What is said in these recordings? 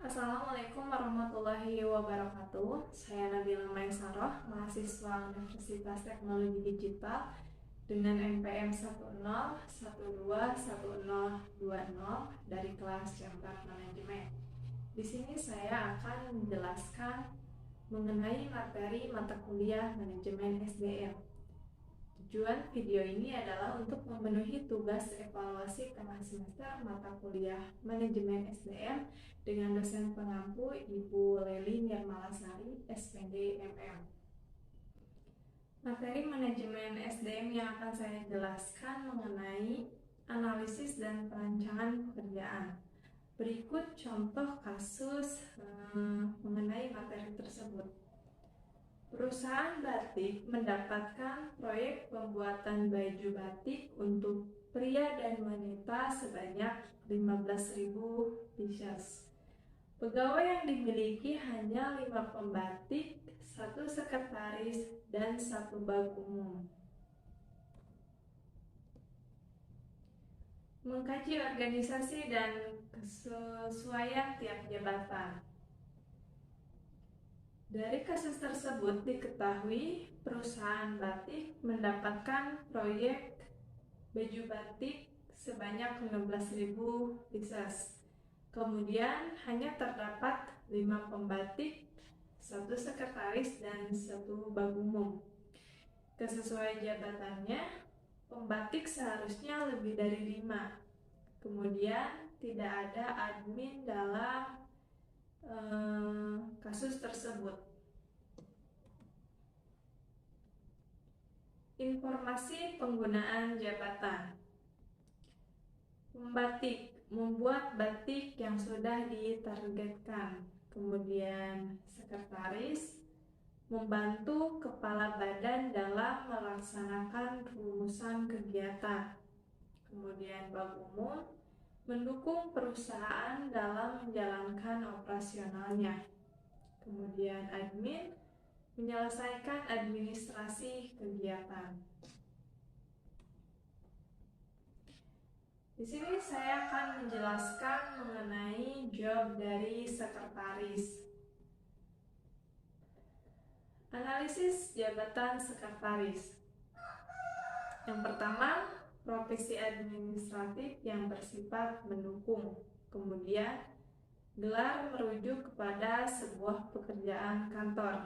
Assalamualaikum warahmatullahi wabarakatuh. Saya Nabila Maesaroh, mahasiswa Universitas Teknologi Digital dengan NPM 10121020 dari kelas Campak Manajemen. Di sini saya akan menjelaskan mengenai materi mata kuliah Manajemen SDM. Tujuan video ini adalah untuk memenuhi tugas evaluasi tengah semester mata kuliah Manajemen SDM dengan dosen pengampu Ibu Leli Nirmalasari, SPD MM. Materi Manajemen SDM yang akan saya jelaskan mengenai analisis dan perancangan pekerjaan. Berikut contoh kasus mengenai materi tersebut. Perusahaan batik mendapatkan proyek pembuatan baju batik untuk pria dan wanita sebanyak 15.000 pieces. Pegawai yang dimiliki hanya 5 pembatik, 1 sekretaris, dan 1 bag umum. Mengkaji organisasi dan kesesuaian tiap jabatan. Dari kasus tersebut diketahui perusahaan batik mendapatkan proyek baju batik sebanyak 15.000 pieces. Kemudian hanya terdapat 5 pembatik, 1 sekretaris, dan 1 bag umum. Kesesuaian jabatannya, pembatik seharusnya lebih dari 5. Kemudian tidak ada admin dalam kasus tersebut. Informasi penggunaan jabatan. Membatik, membuat batik yang sudah ditargetkan. Kemudian sekretaris, membantu kepala badan dalam melaksanakan rumusan kegiatan. Kemudian bag umum, mendukung perusahaan dalam menjalankan operasionalnya. Kemudian admin, menyelesaikan administrasi kegiatan. Di sini saya akan menjelaskan mengenai job dari sekretaris. Analisis jabatan sekretaris. Yang pertama, profesi administratif yang bersifat mendukung. Kemudian, gelar merujuk kepada sebuah pekerjaan kantor.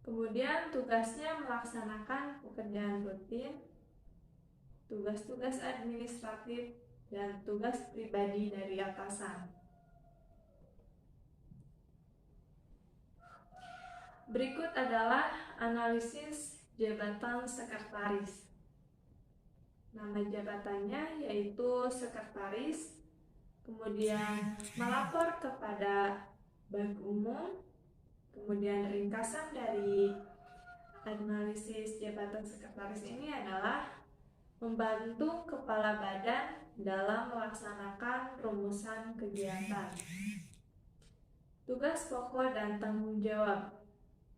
Kemudian tugasnya melaksanakan pekerjaan rutin, tugas-tugas administratif, dan tugas pribadi dari atasan. Berikut adalah analisis jabatan sekretaris. Nama jabatannya yaitu sekretaris, kemudian melapor kepada bag umum, kemudian ringkasan dari analisis jabatan sekretaris ini adalah membantu kepala badan dalam melaksanakan rumusan kegiatan. Tugas pokok dan tanggung jawab.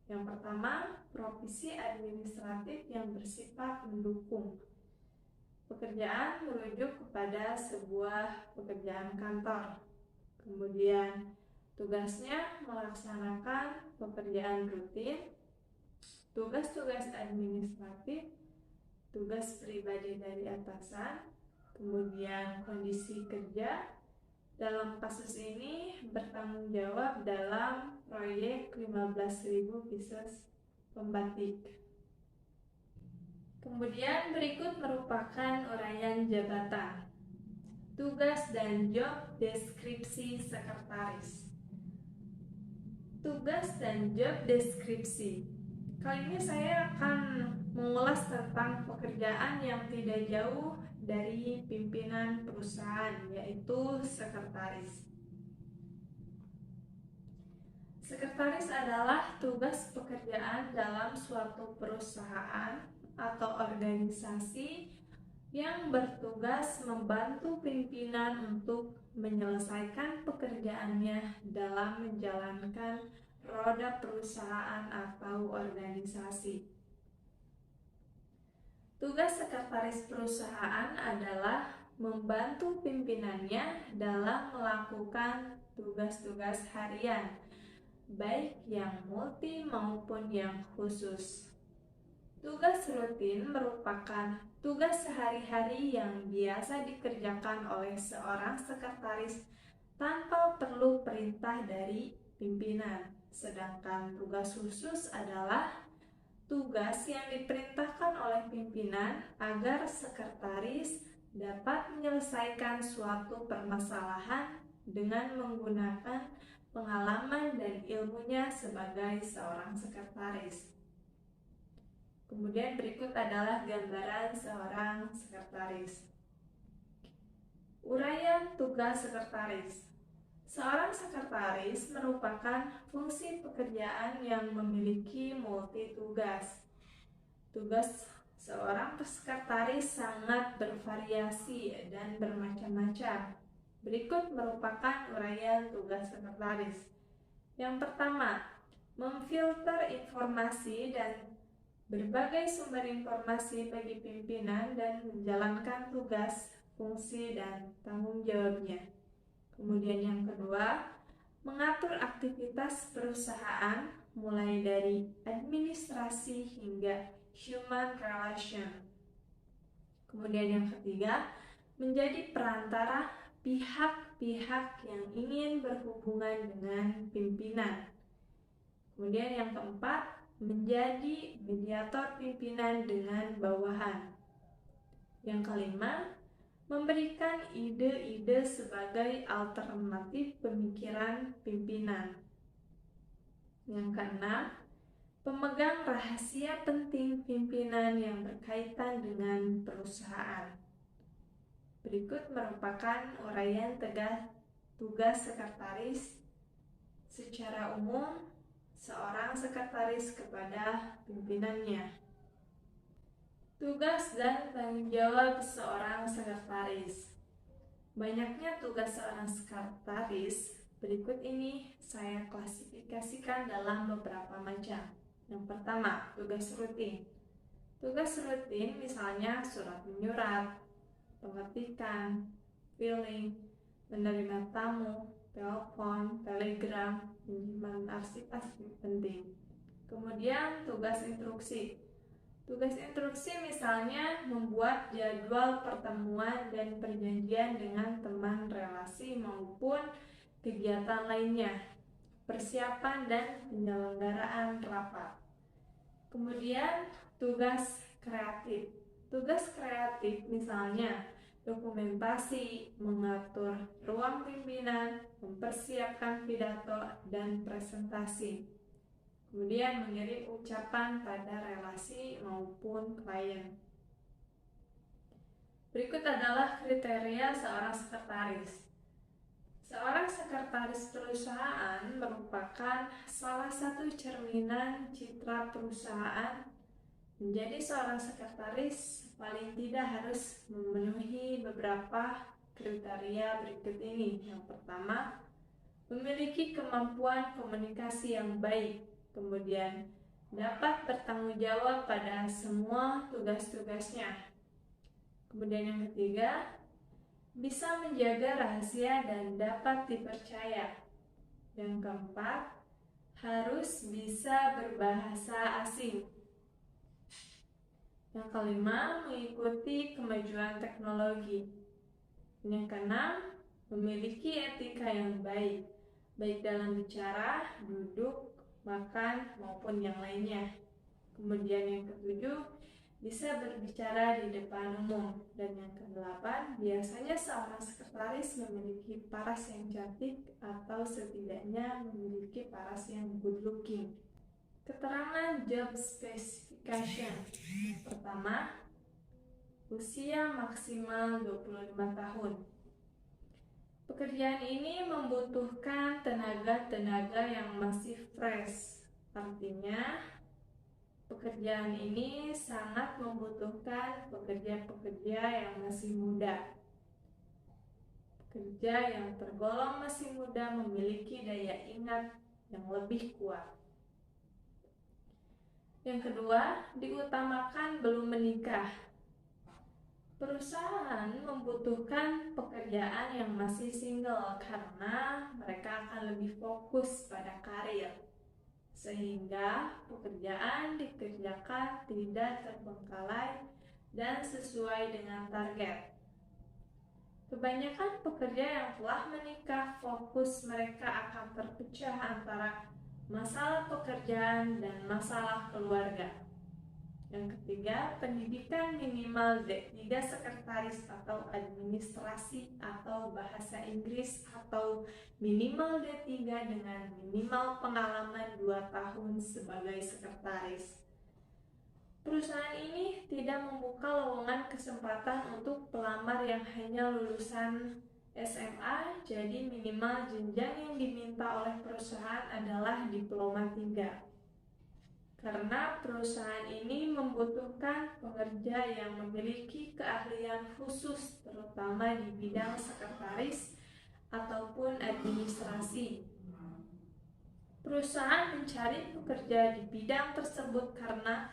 Yang pertama, profesi administratif yang bersifat mendukung. Pekerjaan merujuk kepada sebuah pekerjaan kantor. Kemudian, tugasnya melaksanakan pekerjaan rutin, tugas-tugas administratif, tugas pribadi dari atasan, kemudian kondisi kerja. Dalam kasus ini bertanggung jawab dalam proyek 15.000 pieces pembatik. Kemudian berikut merupakan uraian jabatan. Tugas dan job deskripsi sekretaris. Tugas dan job deskripsi. Kali ini saya akan mengulas tentang pekerjaan yang tidak jauh dari pimpinan perusahaan, yaitu sekretaris. Sekretaris adalah tugas pekerjaan dalam suatu perusahaan atau organisasi yang bertugas membantu pimpinan untuk menyelesaikan pekerjaannya dalam menjalankan roda perusahaan atau organisasi. Tugas sekretaris perusahaan adalah membantu pimpinannya dalam melakukan tugas-tugas harian, baik yang multi maupun yang khusus. Tugas rutin merupakan tugas sehari-hari yang biasa dikerjakan oleh seorang sekretaris tanpa perlu perintah dari pimpinan. Sedangkan tugas khusus adalah tugas yang diperintahkan oleh pimpinan agar sekretaris dapat menyelesaikan suatu permasalahan dengan menggunakan pengalaman dan ilmunya sebagai seorang sekretaris. Kemudian berikut adalah gambaran seorang sekretaris. Uraian tugas sekretaris. Seorang sekretaris merupakan fungsi pekerjaan yang memiliki multi tugas. Tugas seorang sekretaris sangat bervariasi dan bermacam-macam. Berikut merupakan uraian tugas sekretaris. Yang pertama, memfilter informasi dan berbagai sumber informasi bagi pimpinan dan menjalankan tugas, fungsi, dan tanggung jawabnya. Kemudian yang kedua, mengatur aktivitas perusahaan mulai dari administrasi hingga human relation. Kemudian yang ketiga, menjadi perantara pihak-pihak yang ingin berhubungan dengan pimpinan. Kemudian yang keempat, menjadi mediator pimpinan dengan bawahan. Yang kelima, memberikan ide-ide sebagai alternatif pemikiran pimpinan. Yang keenam, pemegang rahasia penting pimpinan yang berkaitan dengan perusahaan. Berikut merupakan uraian tugas sekretaris secara umum seorang sekretaris kepada pimpinannya. Tugas dan tanggung jawab seorang sekretaris. Banyaknya tugas seorang sekretaris, berikut ini saya klasifikasikan dalam beberapa macam. Yang pertama, tugas rutin. Tugas rutin misalnya surat menyurat, pengetikan, filing, menerima tamu, telepon, telegram, menyimpan arsip-arsip penting. Kemudian tugas instruksi. Tugas instruksi misalnya membuat jadwal pertemuan dan perjanjian dengan teman relasi maupun kegiatan lainnya, persiapan dan penyelenggaraan rapat. Kemudian tugas kreatif. Tugas kreatif misalnya dokumentasi, mengatur ruang pimpinan, mempersiapkan pidato dan presentasi. Kemudian mengirim ucapan pada relasi maupun klien. Berikut adalah kriteria seorang sekretaris. Seorang sekretaris perusahaan merupakan salah satu cerminan citra perusahaan. Menjadi seorang sekretaris paling tidak harus memenuhi beberapa kriteria berikut ini. Yang pertama, memiliki kemampuan komunikasi yang baik. Kemudian, dapat bertanggung jawab pada semua tugas-tugasnya. Kemudian yang ketiga, bisa menjaga rahasia dan dapat dipercaya. Yang keempat, harus bisa berbahasa asing. Yang kelima, mengikuti kemajuan teknologi. Yang keenam, memiliki etika yang baik, baik dalam bicara, duduk, makan, maupun yang lainnya. Kemudian yang ketujuh, bisa berbicara di depan umum. Dan yang kedelapan, biasanya seorang sekretaris memiliki paras yang cantik atau setidaknya memiliki paras yang good looking. Keterangan job specification. Pertama, usia maksimal 25 tahun. Pekerjaan ini membutuhkan tenaga-tenaga yang masih fresh. Artinya, pekerjaan ini sangat membutuhkan pekerja-pekerja yang masih muda. Pekerja yang tergolong masih muda memiliki daya ingat yang lebih kuat. Yang kedua, diutamakan belum menikah. Perusahaan membutuhkan pekerjaan yang masih single karena mereka akan lebih fokus pada karir, sehingga pekerjaan dikerjakan tidak terbengkalai dan sesuai dengan target. Kebanyakan pekerja yang telah menikah fokus mereka akan terpecah antara masalah pekerjaan dan masalah keluarga. Yang ketiga, pendidikan minimal D3 sekretaris atau administrasi atau bahasa Inggris atau minimal D3 dengan minimal pengalaman 2 tahun sebagai sekretaris. Perusahaan ini tidak membuka lowongan kesempatan untuk pelamar yang hanya lulusan SMA, jadi minimal jenjang yang diminta oleh perusahaan adalah diploma 3. Karena perusahaan ini membutuhkan pekerja yang memiliki keahlian khusus terutama di bidang sekretaris ataupun administrasi. Perusahaan mencari pekerja di bidang tersebut karena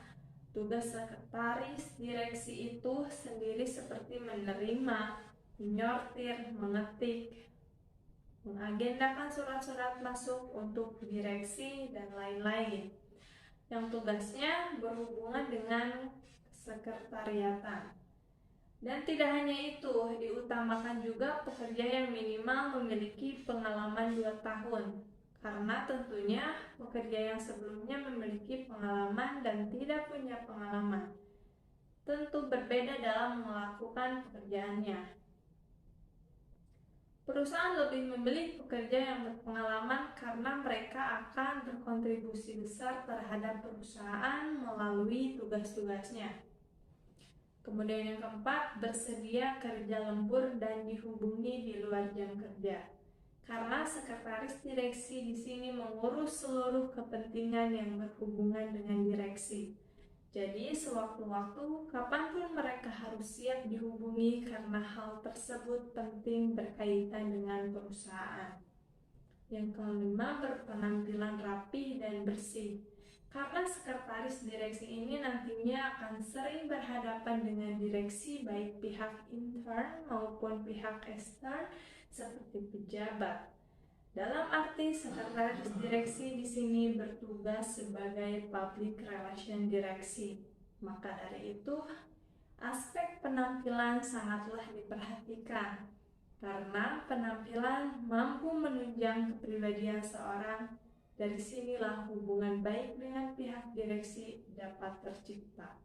tugas sekretaris direksi itu sendiri seperti menerima, menyortir, mengetik, mengagendakan surat-surat masuk untuk direksi, dan lain-lain, yang tugasnya berhubungan dengan sekretariatan. Dan tidak hanya itu, diutamakan juga pekerja yang minimal memiliki pengalaman 2 tahun. Karena tentunya pekerja yang sebelumnya memiliki pengalaman dan tidak punya pengalaman tentu berbeda dalam melakukan pekerjaannya. Perusahaan lebih memilih pekerja yang berpengalaman karena mereka akan berkontribusi besar terhadap perusahaan melalui tugas-tugasnya. Kemudian yang keempat, bersedia kerja lembur dan dihubungi di luar jam kerja. Karena sekretaris direksi di sini mengurus seluruh kepentingan yang berhubungan dengan direksi. Jadi sewaktu-waktu kapanpun mereka harus siap dihubungi karena hal tersebut penting berkaitan dengan perusahaan. Yang kelima, berpenampilan rapi dan bersih. Karena sekretaris direksi ini nantinya akan sering berhadapan dengan direksi baik pihak intern maupun pihak ekstern seperti pejabat. Dalam arti sekretaris direksi di sini bertugas sebagai public relation direksi. Maka dari itu, aspek penampilan sangatlah diperhatikan karena penampilan mampu menunjang kepribadian seorang. Dari sinilah hubungan baik dengan pihak direksi dapat tercipta.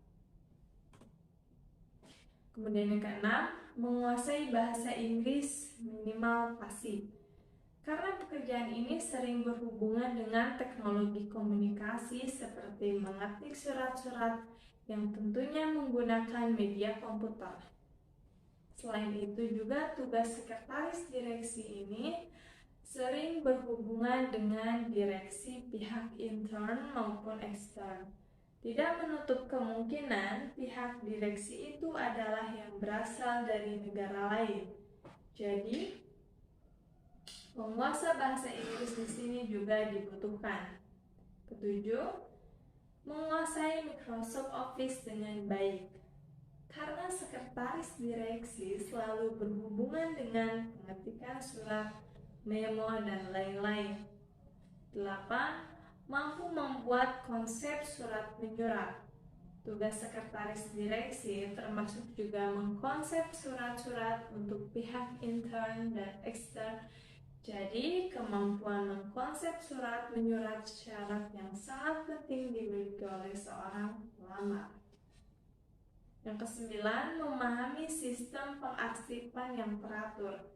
Kemudian yang keenam, menguasai bahasa Inggris minimal fasih. Karena pekerjaan ini sering berhubungan dengan teknologi komunikasi seperti mengetik surat-surat yang tentunya menggunakan media komputer. Selain itu juga tugas sekretaris direksi ini sering berhubungan dengan direksi pihak intern maupun ekstern. Tidak menutup kemungkinan pihak direksi itu adalah yang berasal dari negara lain. Jadi, penguasa bahasa Inggris di sini juga dibutuhkan. Ketujuh, menguasai Microsoft Office dengan baik. Karena sekretaris direksi selalu berhubungan dengan pengetikan surat, memo, dan lain-lain. 8. Mampu membuat konsep surat menyurat. Tugas sekretaris direksi termasuk juga mengkonsep surat-surat untuk pihak intern dan ekstern. Jadi, kemampuan mengkonsep surat menyurat syarat yang sangat penting dimiliki oleh seorang pelamar. Yang kesembilan, memahami sistem pengarsipan yang teratur.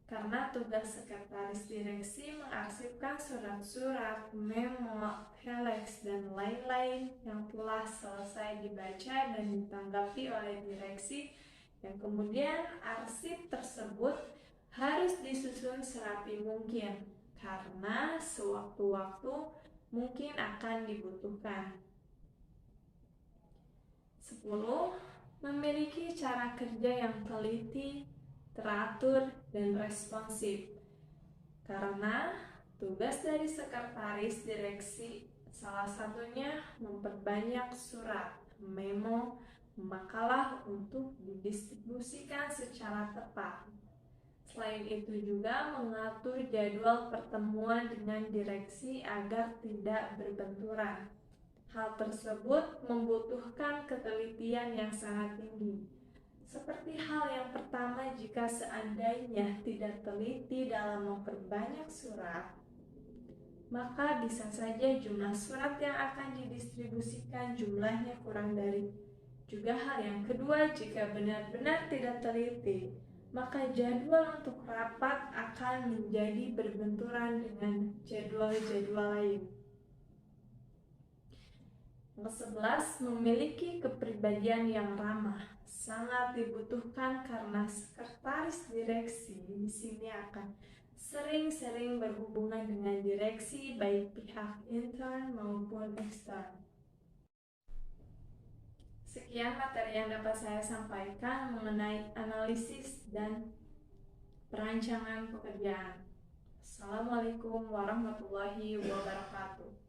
Karena tugas sekretaris direksi mengarsipkan surat-surat, memo, telex, dan lain-lain yang telah selesai dibaca dan ditanggapi oleh direksi, yang kemudian arsip tersebut harus disusun serapi mungkin karena sewaktu-waktu mungkin akan dibutuhkan. 10. Memiliki cara kerja yang teliti, teratur, dan responsif. Karena tugas dari sekretaris direksi salah satunya memperbanyak surat, memo, makalah untuk didistribusikan secara tepat. Selain itu juga mengatur jadwal pertemuan dengan direksi agar tidak berbenturan. Hal tersebut membutuhkan ketelitian yang sangat tinggi. Seperti hal yang pertama, jika seandainya tidak teliti dalam memperbanyak surat, maka bisa saja jumlah surat yang akan didistribusikan jumlahnya kurang dari. Juga hal yang kedua, jika benar-benar tidak teliti, maka jadwal untuk rapat akan menjadi berbenturan dengan jadwal-jadwal lain. Yang 11, memiliki kepribadian yang ramah. Sangat dibutuhkan karena sekretaris direksi di sini akan sering-sering berhubungan dengan direksi baik pihak intern maupun ekstern. Sekian materi yang dapat saya sampaikan mengenai analisis dan perancangan pekerjaan. Assalamualaikum warahmatullahi wabarakatuh.